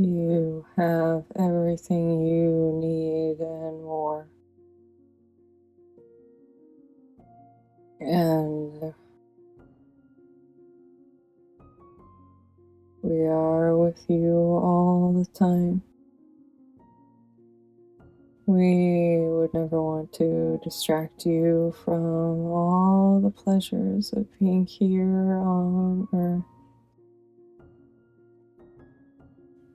You have everything you need and more. And we are with you all the time. We would never want to distract you from all the pleasures of being here on Earth.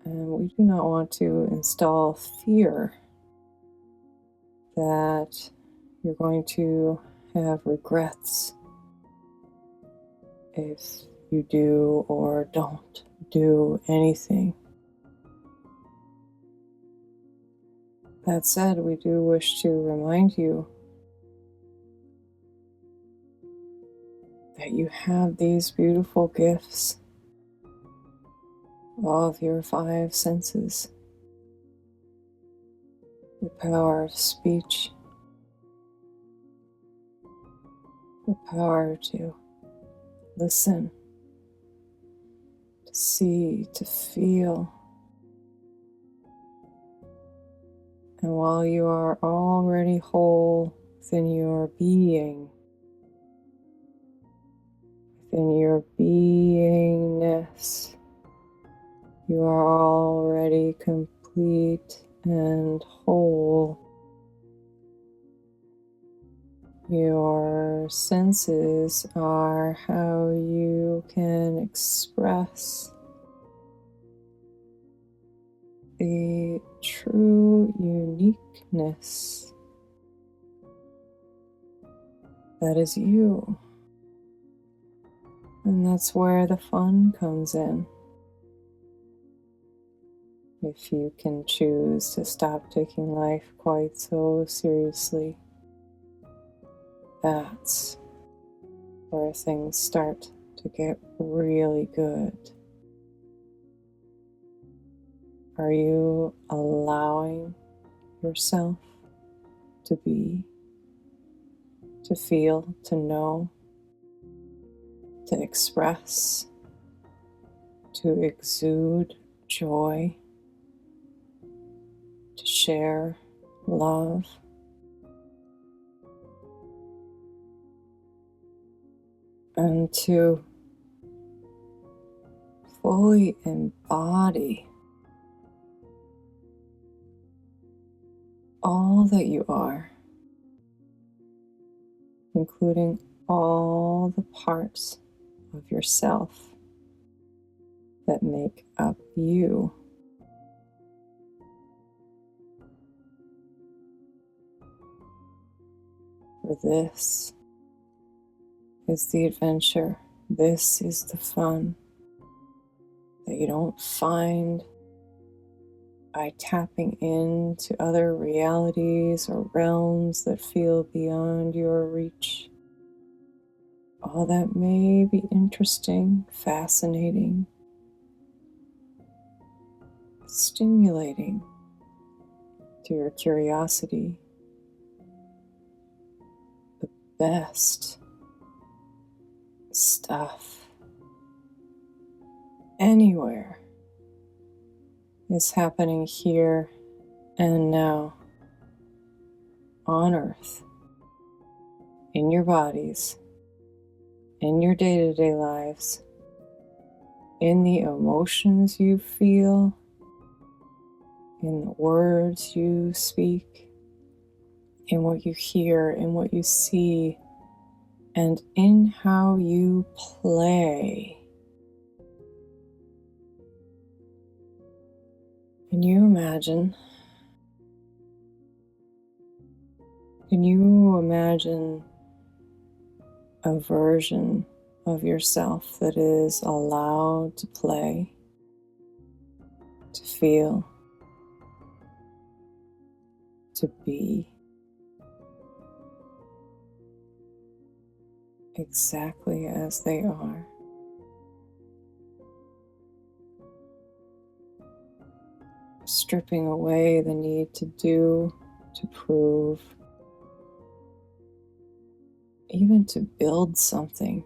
And we do not want to install fear that you're going to have regrets if you do or don't do anything. That said, we do wish to remind you that you have these beautiful gifts of your five senses: the power of speech, the power to listen, to see, to feel. And while you are already whole within your being, within your beingness, you are already complete and whole. Your senses are how you can express the true uniqueness that is you. And that's where the fun comes in. If you can choose to stop taking life quite so seriously, that's where things start to get really good. Are you allowing yourself to be, to feel, to know, to express, to exude joy, to share love? And to fully embody all that you are, including all the parts of yourself that make up you. For this is the adventure. This is the fun that you don't find by tapping into other realities or realms that feel beyond your reach. All that may be interesting, fascinating, stimulating to your curiosity. The best stuff anywhere is happening here and now on Earth, in your bodies, in your day-to-day lives, in the emotions you feel, in the words you speak, in what you hear, in what you see, and in how you play. Can you imagine a version of yourself that is allowed to play, to feel, to be exactly as they are? Stripping away the need to do, to prove, even to build something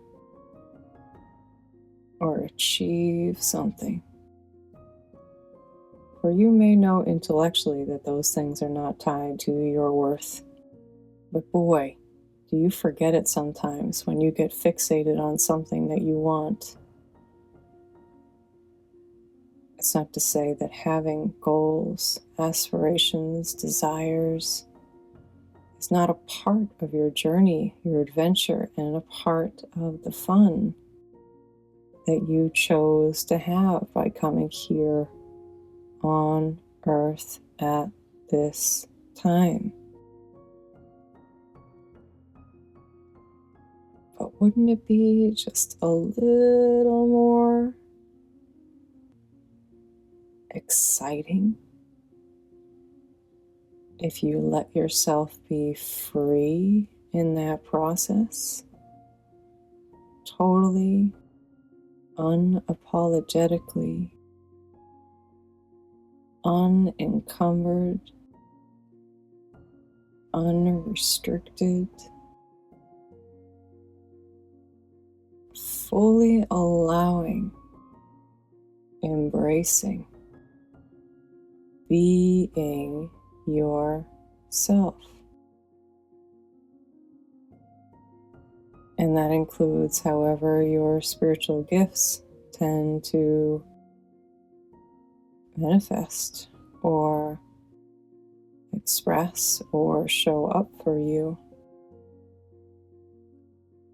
or achieve something. Or you may know intellectually that those things are not tied to your worth. But boy, do you forget it sometimes when you get fixated on something that you want. It's not to say that having goals, aspirations, desires is not a part of your journey, your adventure, and a part of the fun that you chose to have by coming here on Earth at this time. But wouldn't it be just a little more exciting if you let yourself be free in that process? Totally, unapologetically, unencumbered, unrestricted, fully allowing, embracing, being yourself. And that includes however your spiritual gifts tend to manifest or express or show up for you.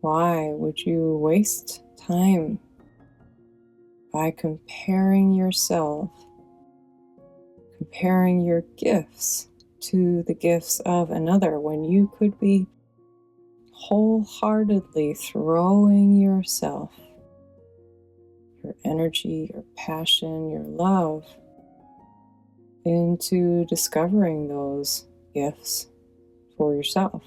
Why would you waste time by comparing yourself, comparing your gifts to the gifts of another when you could be wholeheartedly throwing yourself, your energy, your passion, your love into discovering those gifts for yourself?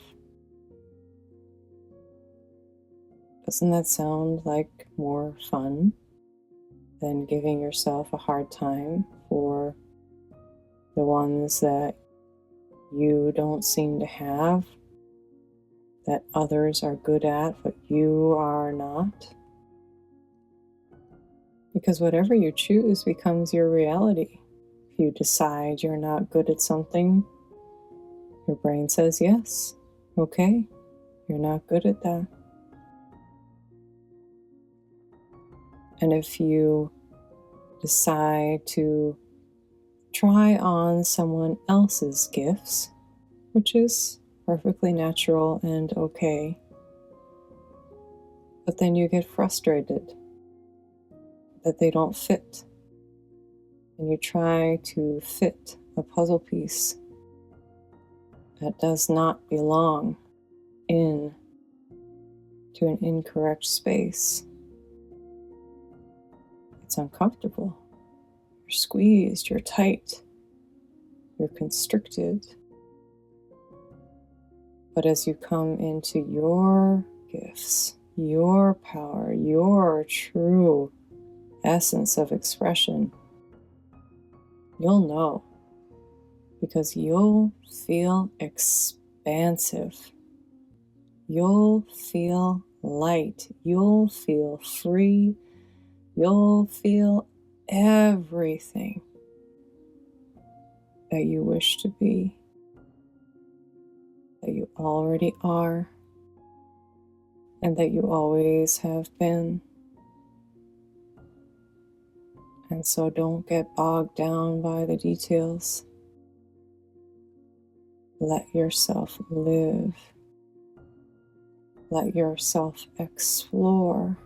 Doesn't that sound like more fun than giving yourself a hard time for the ones that you don't seem to have, that others are good at, but you are not? Because whatever you choose becomes your reality. If you decide you're not good at something, your brain says, yes, okay, you're not good at that. And if you decide to try on someone else's gifts, which is perfectly natural and okay, but then you get frustrated that they don't fit, and you try to fit a puzzle piece that does not belong in to an incorrect space. It's uncomfortable. You're squeezed, you're tight, you're constricted. But as you come into your gifts, your power, your true essence of expression, you'll know, because you'll feel expansive. You'll feel light. You'll feel free. You'll feel everything that you wish to be, that you already are, and that you always have been. And so don't get bogged down by the details. Let yourself live. Let yourself explore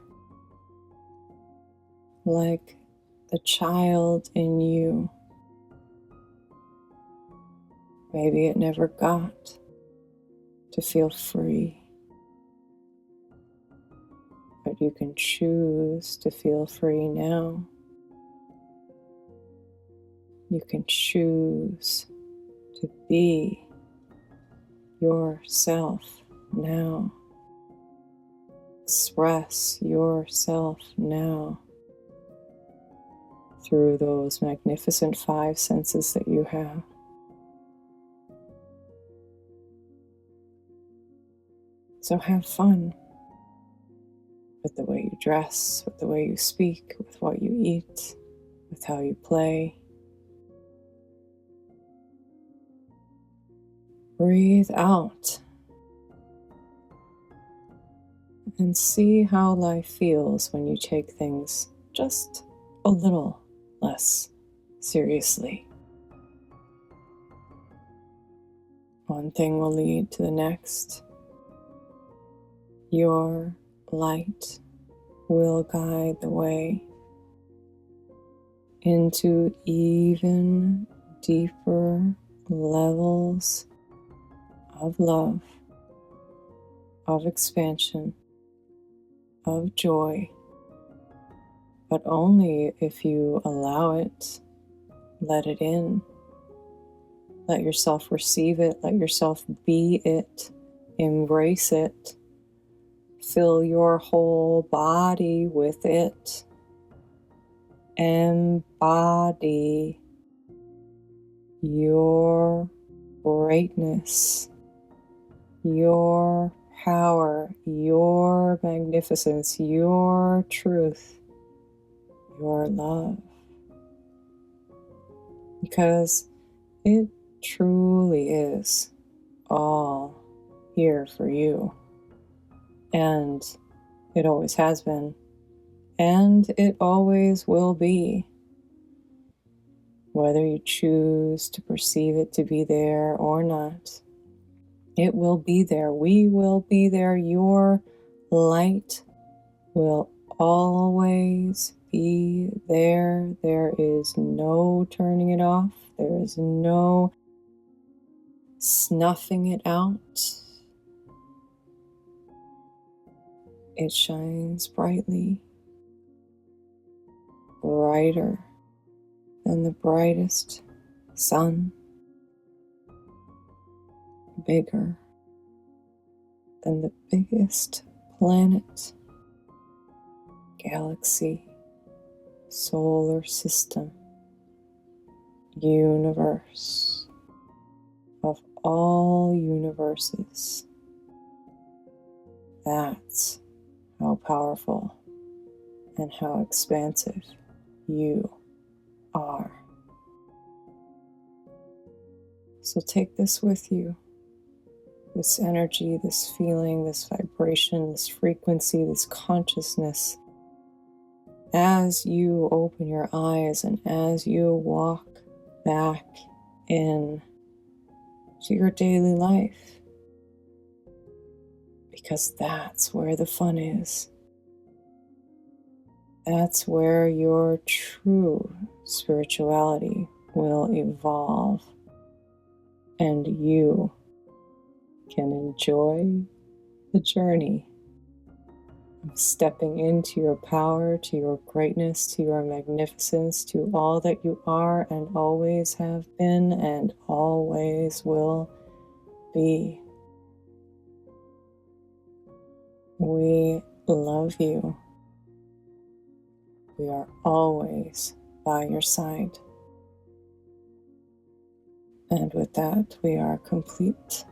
like the child in you. Maybe it never got to feel free, but you can choose to feel free now. You can choose to be yourself now. Express yourself now through those magnificent 5 senses that you have. So have fun with the way you dress, with the way you speak, with what you eat, with how you play. Breathe out and see how life feels when you take things just a little less seriously. One thing will lead to the next. Your light will guide the way into even deeper levels of love, of expansion, of joy, but only if you allow it, let it in. Let yourself receive it, let yourself be it, embrace it, fill your whole body with it. Embody your greatness, your power, your magnificence, your truth, your love. Because it truly is all here for you. And it always has been. And it always will be. Whether you choose to perceive it to be there or not, it will be there. We will be there. Your light will always be there. There is no turning it off. There is no snuffing it out. It shines brightly, brighter than the brightest sun, bigger than the biggest planet, galaxy, solar system, universe, of all universes. That's how powerful and how expansive you are. So take this with you, this energy, this feeling, this vibration, this frequency, this consciousness, as you open your eyes and as you walk back in to your daily life. Because that's where the fun is. That's where your true spirituality will evolve, and you can enjoy the journey of stepping into your power, to your greatness, to your magnificence, to all that you are and always have been and always will be. We love you. We are always by your side. And with that, we are complete.